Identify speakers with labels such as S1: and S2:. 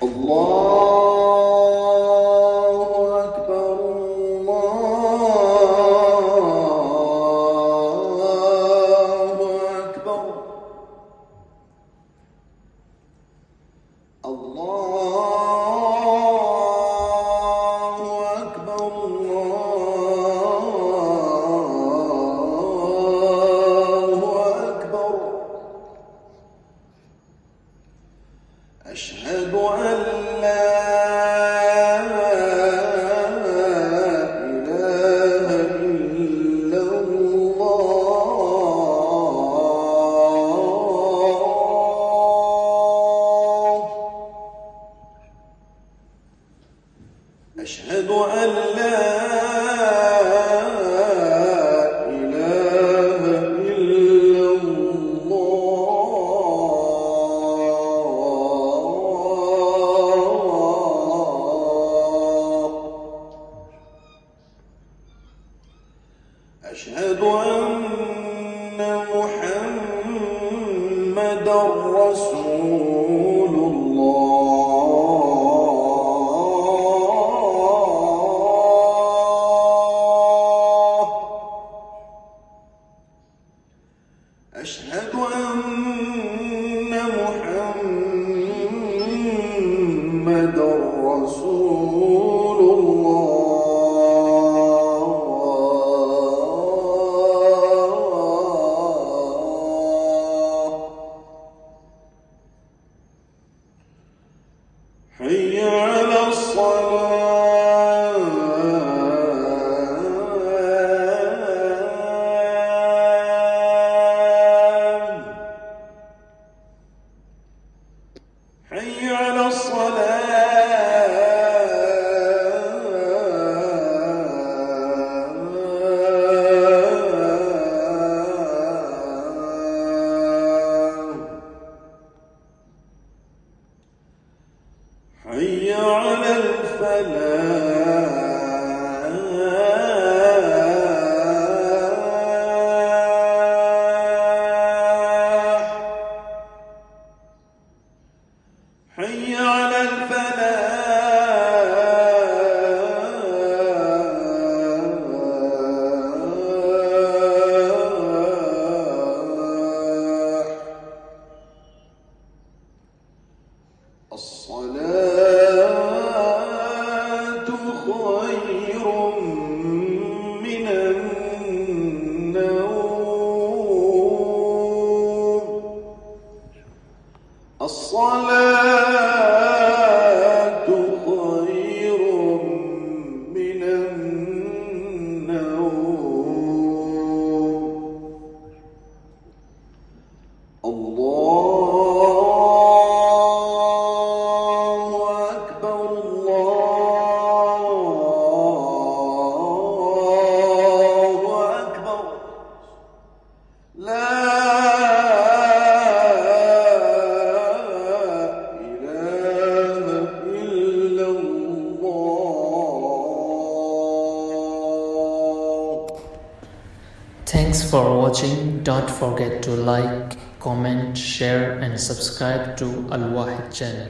S1: الله أكبر الله أكبر الله أكبر الله أكبر أشهد أن لا إله إلا الله أشهد أن لا إله إلا الله أشهد أن محمدًا رسول الله أشهد أن محمدًا رسول الله حي على الصلاة حي على الصلاة حي على الفلاح حي على الفلاح الصلاة خير من النوم الصلاة خير من النوم الله أكبر الله أكبر لا إله إلا الله.
S2: Thanks for watching. Don't forget to like, comment, share and subscribe to Al Wahid channel.